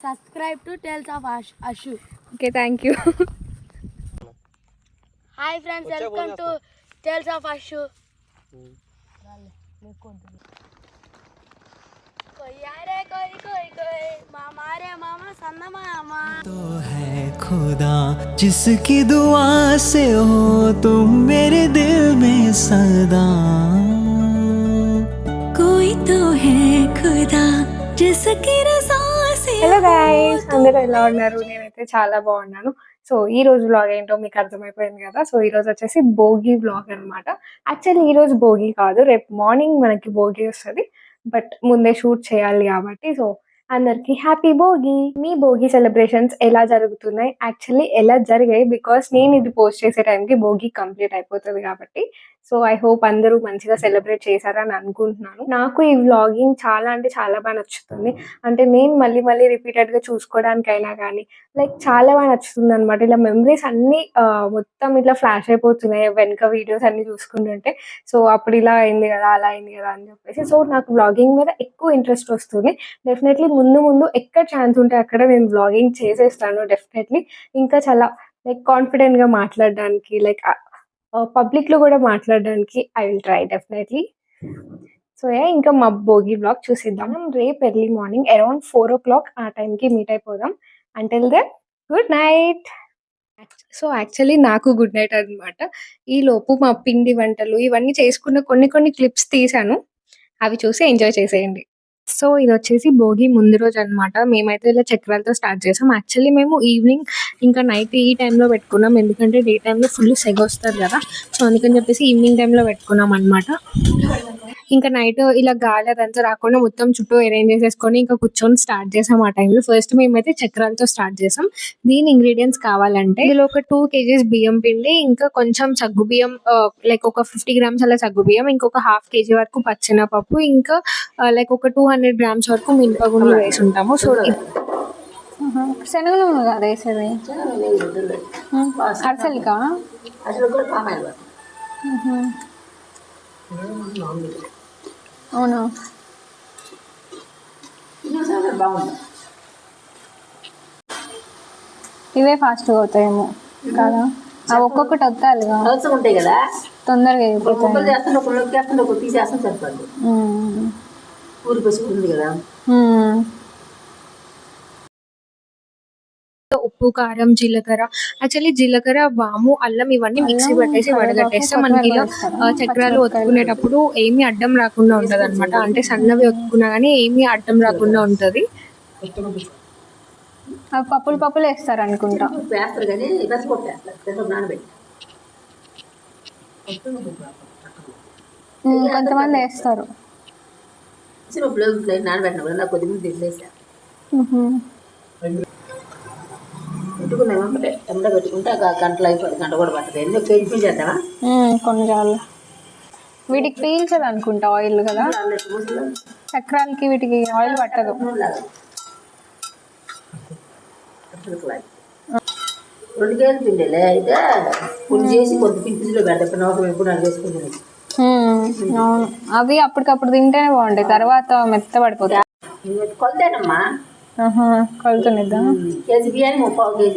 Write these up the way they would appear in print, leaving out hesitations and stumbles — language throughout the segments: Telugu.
Subscribe to Tales of Ashu. Okay, thank you. Hi friends, welcome to Tales of Ashu. कोई यारे कोई कोई कोई मामा रे मामा सन्ना मामा तो है खुदा जिसकी दुआ से हो तुम मेरे दिल में सदा कोई तो है खुदा जिसकी रज़ा से హలో గైస్, అందరూ ఎలా ఉన్నారు? నేనైతే చాలా బాగున్నాను. సో ఈ రోజు వ్లాగ్ ఏంటో మీకు అర్థమైపోయింది కదా. సో ఈ రోజు వచ్చేసి భోగి వ్లాగ్ అన్నమాట. యాక్చువల్లీ ఈ రోజు భోగి కాదు, రేపు మార్నింగ్ మనకి భోగి వస్తుంది. బట్ ముందే షూట్ చేయాలి కాబట్టి సో అందరికి హ్యాపీ భోగి. మీ భోగి సెలబ్రేషన్స్ ఎలా జరుగుతున్నాయి? యాక్చువల్లీ ఎలా జరిగాయి, బికాస్ నేను ఇది పోస్ట్ చేసే టైంకి భోగి కంప్లీట్ అయిపోతుంది కాబట్టి. సో ఐ హోప్ అందరూ మంచిగా సెలబ్రేట్ చేశారని అనుకుంటున్నాను. నాకు ఈ వ్లాగింగ్ చాలా అంటే చాలా బాగా నచ్చుతుంది. అంటే నేను మళ్ళీ మళ్ళీ రిపీటెడ్గా చూసుకోవడానికైనా కానీ లైక్ చాలా బాగా నచ్చుతుంది అనమాట. ఇలా మెమరీస్ అన్నీ మొత్తం ఇట్లా ఫ్లాష్ అయిపోతున్నాయి వెనక వీడియోస్ అన్ని చూసుకుంటుంటే. సో అప్పుడు ఇలా అయింది కదా, అలా అయింది కదా అని చెప్పేసి. సో నాకు వ్లాగింగ్ మీద ఎక్కువ ఇంట్రెస్ట్ వస్తుంది. డెఫినెట్లీ ముందు ముందు ఎక్కడ ఛాన్స్ ఉంటే అక్కడ నేను వ్లాగింగ్ చేసేస్తాను డెఫినెట్లీ. ఇంకా చాలా లైక్ కాన్ఫిడెంట్గా మాట్లాడడానికి, లైక్ పబ్లిక్లో కూడా మాట్లాడడానికి I will try definitely. So ఇంకా మా భోగి బ్లాగ్ చూసిద్దాం. మనం రేపు ఎర్లీ మార్నింగ్ అరౌండ్ 4 o'clock ఆ టైంకి మీట్ అయిపోదాం. Until then good night. So actually నాకు గుడ్ నైట్ అనమాట. ఈ లోపు మా పిండి వంటలు ఇవన్నీ చేసుకున్న కొన్ని క్లిప్స్ తీసాను, అవి చూసి ఎంజాయ్ చేసేయండి. సో ఇది వచ్చేసి భోగి ముందు రోజు అనమాట. మేమైతే ఇలా చక్రాలతో స్టార్ట్ చేసాం. యాక్చువల్లీ మేము ఈవినింగ్ ఇంకా నైట్ ఈ టైంలో పెట్టుకున్నాం, ఎందుకంటే డే టైంలో ఫుల్ సెగ వస్తుంది కదా. సో అందుకని చెప్పేసి ఈవినింగ్ టైంలో పెట్టుకున్నాం అనమాట. ఇంకా నైట్ ఇలా గాలి అదంతా రాకుండా మొత్తం చుట్టూ అరేంజ్ చేసేసుకొని ఇంకా కూర్చొని స్టార్ట్ చేసాం ఆ టైంలో. ఫస్ట్ మేమైతే చక్రాలతో స్టార్ట్ చేసాం. దీని ఇంగ్రీడియంట్స్ కావాలంటే ఇందులో ఒక 2 kgs బియ్యం పిండి, ఇంకా కొంచెం సగ్గు బియ్యం, లైక్ ఒక 50 grams అలా సగ్గు బియ్యం, ఇంకొక 1/2 kg వరకు పచ్చెనపప్పు, ఇంకా లైక్ ఒక 200 grams వరకు మినపగుండ్లు వేసి ఉంటాము. సో శనగలు కాదు వేసేది, అరసలికా అవునా? ఇవే ఫాస్ట్గా అవుతాయేమో కదా, అవి ఒక్కొక్కటి వస్తాయి ఉంటాయి కదా, తొందరగా తీసేస్తాం చెప్పండి. ఊరి పసుకుంది కదా, ఉప్పు, కారం, జీలకర్ర. యాక్చువల్లీ జీలకర్ర, వాము, అల్లం ఇవన్నీ మిక్సీ పట్టేసి వడగట్టేస్తే మనకి ఇలా చక్రాలు ఒత్తుకునేటప్పుడు ఏమీ అడ్డం రాకుండా ఉంటది అనమాట. అంటే సన్నవి ఒత్తుకున్నా కానీ ఏమీ అడ్డం రాకుండా ఉంటది. పప్పులు వేస్తారు అనుకుంటా. వేస్తారు కానీ వేస్తారు నానబెట్టి కొంతమంది వేస్తారు. నానబెట్టిన కూడా నాకు కొద్దిమంది తిరిగేసారు. పెట్టుకున్నామంటే ఎండ పెట్టుకుంటే గంటలు అయిపోయింది, గంట కూడా పట్టదు. ఎన్నో కేజీ చేద్దామా కొన్ని చాలు. వీటికి పీల్చదు అనుకుంటా ఆయిల్ కదా, చక్రాలకి వీటికి ఆయిల్ పట్టదు. 2 kg పిండిలే అయితే పులి చేసి కొద్ది పిండిలో పెడతా ఎప్పుడు అడిగేసుకుంటుంది. అవును, అవి అప్పటికప్పుడు తింటేనే బాగుంటాయి, తర్వాత మెత్త పడిపోతాయి. కొలతేనమ్మా, కొలుతునిద్దా? కేజీ బియ్యాన్ని 3/4 kg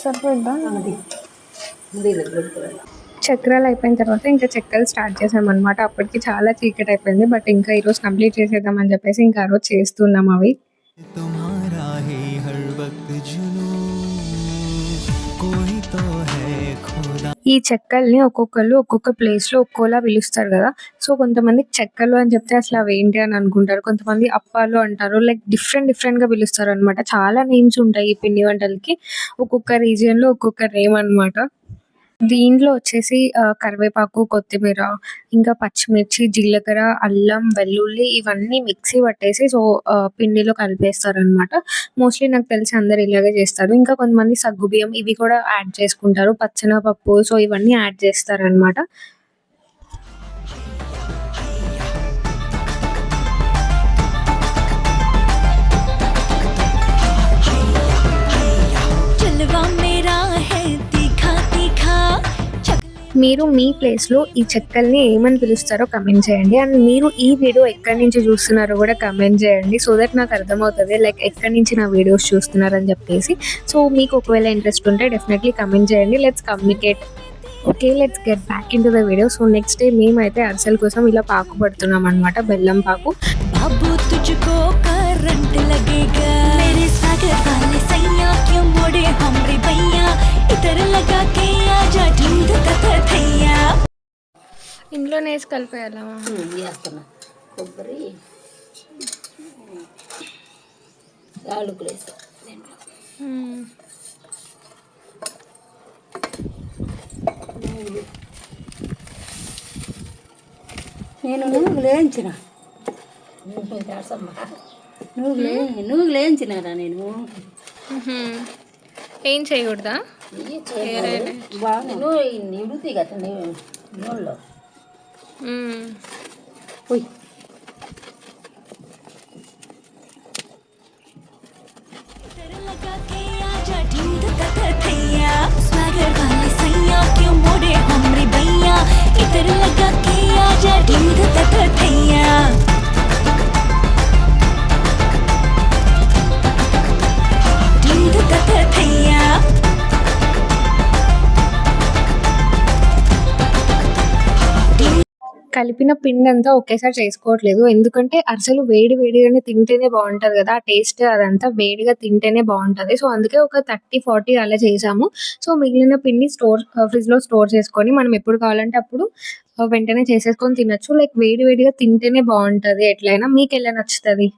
సరిపోద్దా? చక్రాలు అయిపోయిన తర్వాత ఇంకా చెక్కలు స్టార్ట్ చేసామన్నమాట. అప్పటికి చాలా చీకటి అయిపోయింది, బట్ ఇంకా ఈరోజు కంప్లీట్ చేసేద్దామని చెప్పేసి ఇంకా ఆ రోజు చేస్తున్నాం అవి. ఈ చెక్కల్ని ఒక్కొక్కరు ఒక్కొక్క ప్లేస్ లో ఒక్కోలా పిలుస్తారు కదా. సో కొంతమంది చెక్కలు అని చెప్తే అసలు అవి ఏంటి అని అనుకుంటారు, కొంతమంది అప్పాలు అంటారు. లైక్ డిఫరెంట్ గా పిలుస్తారు అనమాట. చాలా నేమ్స్ ఉంటాయి ఈ పిండి వంటలకి, ఒక్కొక్క రీజియన్ లో ఒక్కొక్క నేమ్ అనమాట. దీంట్లో వచ్చేసి కరివేపాకు, కొత్తిమీర, ఇంకా పచ్చిమిర్చి, జీలకర్ర, అల్లం, వెల్లుల్లి ఇవన్నీ మిక్సీ పట్టేసి సో పిండిలో కలిపేస్తారు అనమాట. మోస్ట్లీ నాకు తెలిసి అందరు ఇలాగే చేస్తారు. ఇంకా కొంతమంది సగ్గుబియ్యం ఇవి కూడా యాడ్ చేసుకుంటారు, పచ్చెనపప్పు, సో ఇవన్నీ యాడ్ చేస్తారు అనమాట. మీరు మీ ప్లేస్లో ఈ చెక్కల్ని ఏమని పిలుస్తారో కమెంట్ చేయండి. అండ్ మీరు ఈ వీడియో ఎక్కడి నుంచి చూస్తున్నారో కూడా కమెంట్ చేయండి. సో దట్ నాకు అర్థమవుతుంది లైక్ ఎక్కడి నుంచి నా వీడియోస్ చూస్తున్నారని చెప్పేసి. సో మీకు ఒకవేళ ఇంట్రెస్ట్ ఉంటే డెఫినెట్లీ కమెంట్ చేయండి. Let's communicate. Okay, let's get back in to the video. So next day మేమైతే అరిసెల కోసం ఇలా పాకు పడుతున్నాం అనమాట, బెల్లం పాకు. बाबू तुझको करंट लगेगा मेरे सागर वाले सैया क्यों मोड़े हमरे भैया इधर लगा के आजा ढूंढ तक थैया ఇంట్లోనే వేసి కలిపేయాలా? వేస్తున్నా కొబ్బరి యాలకులు వేస్తా దీంట్లో. నేను నువ్వులు వేయించిన నువ్వులు వేయించినారా నేను ఏం చేయకూడదా? బాగా నిడుతాయి కదా నూనెలో పోయి इधर लगा के आजा ढूंढ तक थैया सागर वाले सैया क्यों मोड़े हमरे भैया इधर लगा के आजा ढूंढ तक थैया ढूंढ तक थैया కలిపిన పిండి అంతా ఒకేసారి చేసుకోవట్లేదు, ఎందుకంటే అరిసెలు వేడి వేడిగానే తింటేనే బాగుంటది కదా, ఆ టేస్ట్ అదంతా వేడిగా తింటేనే బాగుంటది. సో అందుకే ఒక 30-40 అలా చేసాము. సో మిగిలిన పిండి ఫ్రిడ్జ్ లో స్టోర్ చేసుకొని మనం ఎప్పుడు కావాలంటే అప్పుడు వెంటనే చేసేసుకొని తినొచ్చు. లైక్ వేడి వేడిగా తింటేనే బాగుంటది ఎట్లయినా. మీకు ఎలా నచ్చుతుంది?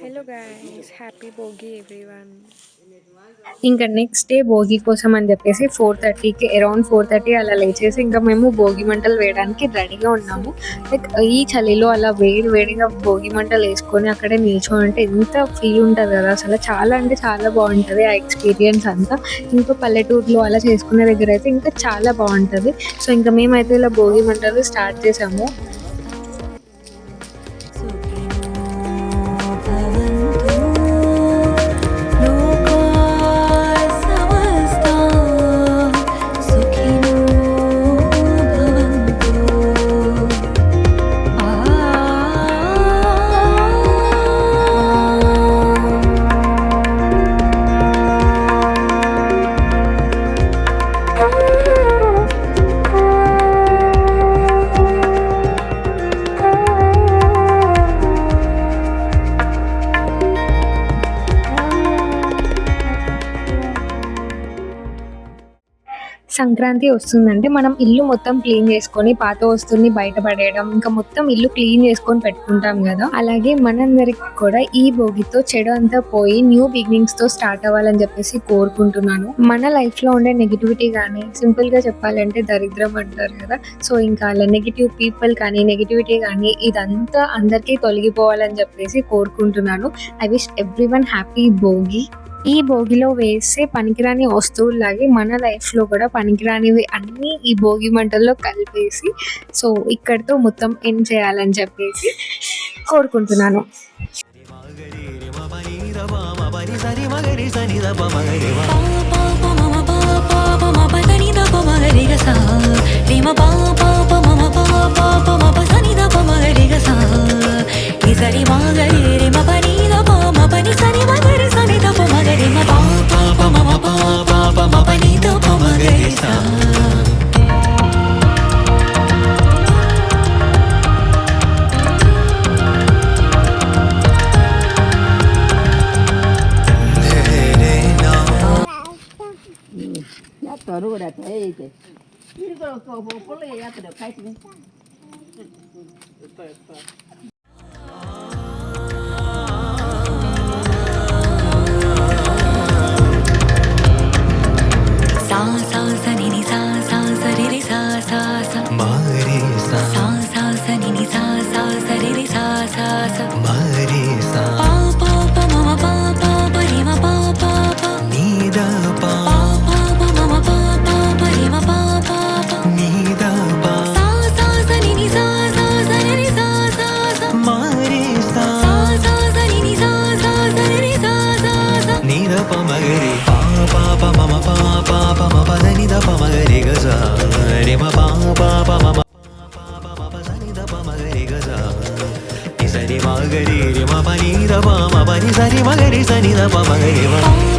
Hello guys, happy Bhogi everyone. ఇంకా నెక్స్ట్ డే భోగి కోసం అని చెప్పేసి 4:30కి అరౌండ్ 4:30 అలా లేచేసి ఇంకా మేము భోగి మంటలు వేయడానికి రెడీగా ఉన్నాము. లైక్ ఈ చలిలో అలా వేడిగా భోగి మంటలు వేసుకొని అక్కడే నిల్చొని అంటే ఎంత ఫీల్ ఉంటుంది కదా, అసలు చాలా అంటే చాలా బాగుంటుంది ఆ ఎక్స్పీరియన్స్ అంతా. ఇంకా పల్లెటూరులో అలా చేసుకునే దగ్గర అయితే ఇంకా చాలా బాగుంటుంది. సో ఇంకా మేమైతే ఇలా భోగి మంటలు స్టార్ట్ చేసాము. సంక్రాంతి వస్తుందంటే మనం ఇల్లు మొత్తం క్లీన్ చేసుకొని పాత వస్తువుని బయట పడేయడం, ఇంకా మొత్తం ఇల్లు క్లీన్ చేసుకొని పెట్టుకుంటాం కదా. అలాగే మనందరికి కూడా ఈ భోగితో చెడు అంతా పోయి న్యూ బిగినింగ్స్ తో స్టార్ట్ అవ్వాలని చెప్పేసి కోరుకుంటున్నాను. మన లైఫ్ లో ఉండే నెగిటివిటీ కానీ, సింపుల్ గా చెప్పాలంటే దరిద్రం అంటారు కదా, సో ఇంకా అలా నెగిటివ్ పీపుల్ కానీ నెగిటివిటీ కానీ ఇదంతా అందరికీ తొలగిపోవాలని చెప్పేసి కోరుకుంటున్నాను. I wish everyone happy Bhogi. ఈ భోగిలో వేసే పనికిరాని వస్తువులాగే మన లైఫ్లో కూడా పనికిరానివి అన్నీ ఈ భోగి మంటల్లో కలిపేసి సో ఇక్కడితో మొత్తం ఎండ్ చేయాలని చెప్పేసి కోరుకుంటున్నాను. सा మగరి పా పా ప మమ పా పా ప మ ప దని ద ప మగరి గజ రి మ పా పా ప మమ పా ప మ ప దని ద ప మగరి గజ ని సరి మగరి రి మ ప ని ద ప మ ప ని సరి మగరి సని ద ప మగరి మ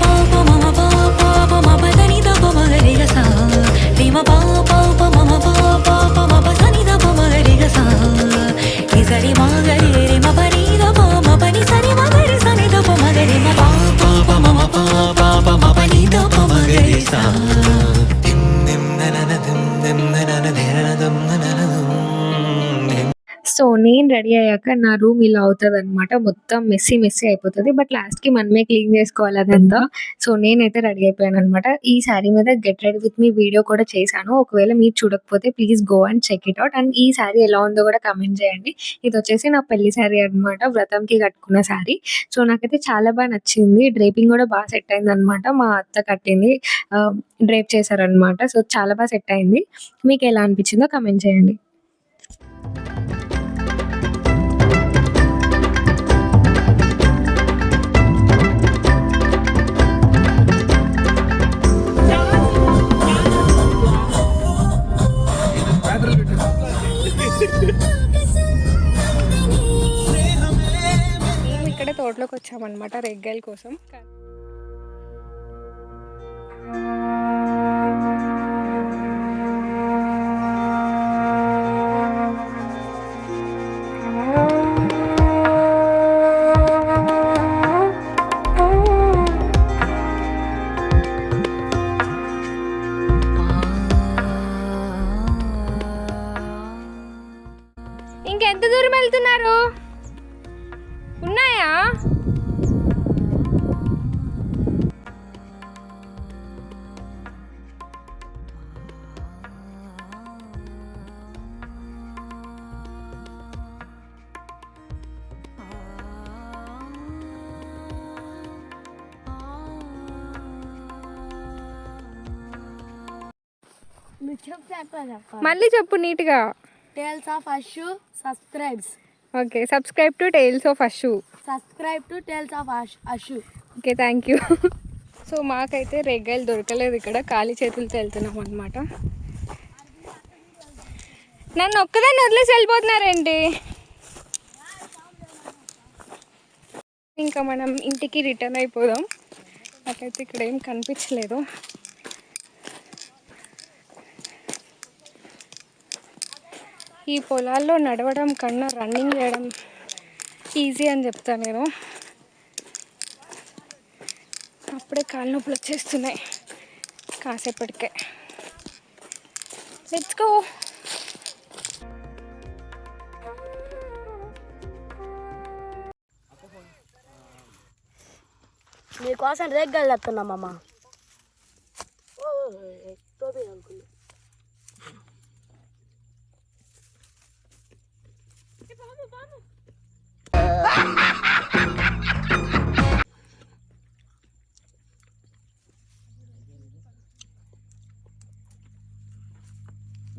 పా పా మమ పా పా ప మ ప దని ద ప మగరి గ సా రి మ పా పా ప మమ పా పా ప మ ప సని ద ప మగరి గ సా ని సరి మగరి రి మ ప ని ద ప మ ప ని సరి మగరి సని ద ప మగరి మ పా పా ప మమ పా పా ప మ ప ని ద ప మగరి సా దిం దిం నన దిం దిం నన ధన దం నన దం సో నేను రెడీ అయ్యాక నా రూమ్ ఇలా అవుతుంది అనమాట. మొత్తం మెస్సీ అయిపోతుంది. బట్ లాస్ట్‌కి మనమే క్లీన్ చేసుకోవాలి అదంతా. సో నేనైతే రెడీ అయిపోయాను అనమాట. ఈ శారీ మీద get ready with me video కూడా చేశాను. ఒకవేళ మీరు చూడకపోతే please go and check it out. And ఈ శారీ ఎలా ఉందో కూడా కామెంట్ చేయండి. ఇది వచ్చేసి నా పెళ్లి శారీ అనమాట. వ్రతంకి కట్టుకున్న శారీ. సో నాకైతే చాలా బాగా నచ్చింది. డ్రేపింగ్ కూడా బాగా సెట్ అయింది అనమాట. మా అత్త కట్టింది. డ్రేప్ చేశారనమాట. సో చాలా బాగా సెట్ అయింది. మీకు ఎలా అనిపించిందో కామెంట్ చేయండి. మేము ఇక్కడ తోటలోకి వచ్చామన్నమాట రేగ్గాయల కోసం. ఇంకెంత దూరం వెళ్తున్నారు? ఉన్నాయా? నువ్వు చెప్తే చెప్పాలి. మళ్ళీ చెప్పు నీట్గా. Tales of Ashu subscribes. Okay, subscribe to Tales of Ashu. Subscribe to Tales of Ashu. Okay, thank you. So మాకైతే రేగ్గాయలు దొరకలేదు ఇక్కడ. ఖాళీ చేతులతో వెళ్తున్నాం అనమాట. నన్ను ఒక్కదాన్ని వదిలేసి వెళ్ళిపోతున్నారేంటి? ఇంకా మనం ఇంటికి రిటర్న్ అయిపోదాం. నాకైతే ఇక్కడ ఏం కనిపించలేదు. ఈ పొలాల్లో నడవడం కన్నా రన్నింగ్ చేయడం ఈజీ అని చెప్తాను నేను. అప్పుడే కాళ్ళ నొప్పులు వచ్చేస్తున్నాయి కాసేపటికే. Let's go. మీకోసం రేగ్గాయలు తెస్తున్నామమ్మ.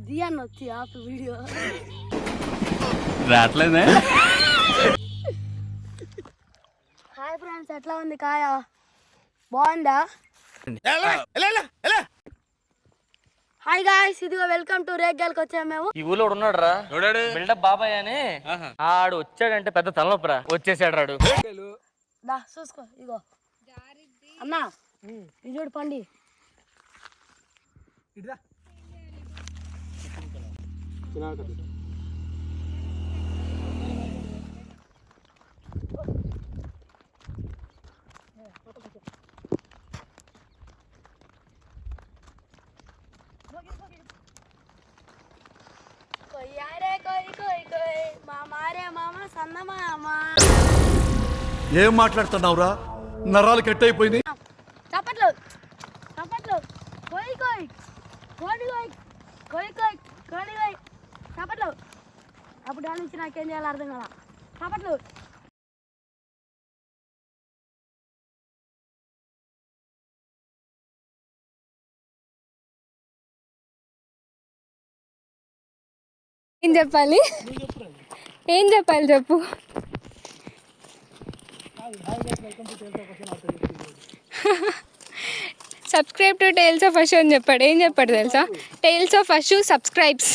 దియాన్ వచ్చి ఆపు వీడియో రావట్లేదే. హాయ్ ఫ్రెండ్స్, ఎట్లా ఉంది కాయ? బాగుందా? హాయ్ గాయ్స్, ఇదిగో వెల్కమ్ టు రేగ్గాయలకు వచ్చాము మేము. ఈ ఊళ్ళో ఉన్నాడు రా, బిల్డప్ బాబాయ్ అని. ఆడు వచ్చాడంటే పెద్ద తలనొప్పరా. వచ్చేసాడు రాడు. దా చూసుకో, ఇగో అన్నా ఇది చూడు పండి. కొయ్యారే కొయ్ కొయ్ కొయ్ మామారే మామ సన్న మామ. ఏం మాట్లాడుతున్నావురా? నరాలు కట్ అయిపోయింది. చప్పట్లు చప్పట్లు. కొయ్ కొయ్ కోడి కొయ్ కొయ్ కొయ్ కోడి కొయ్ చప్పట్లు. అప్పుడు దాని నుంచి నాకేం చేయాలో అర్థం కదా. చప్పట్లు. ఏం చెప్పాలి? ఏం చెప్పాలి చెప్పు. Subscribe to tiles of Ashu అని చెప్పాడు. ఏం చెప్పాడు తెలుసా? Tiles of Ashu subscribes.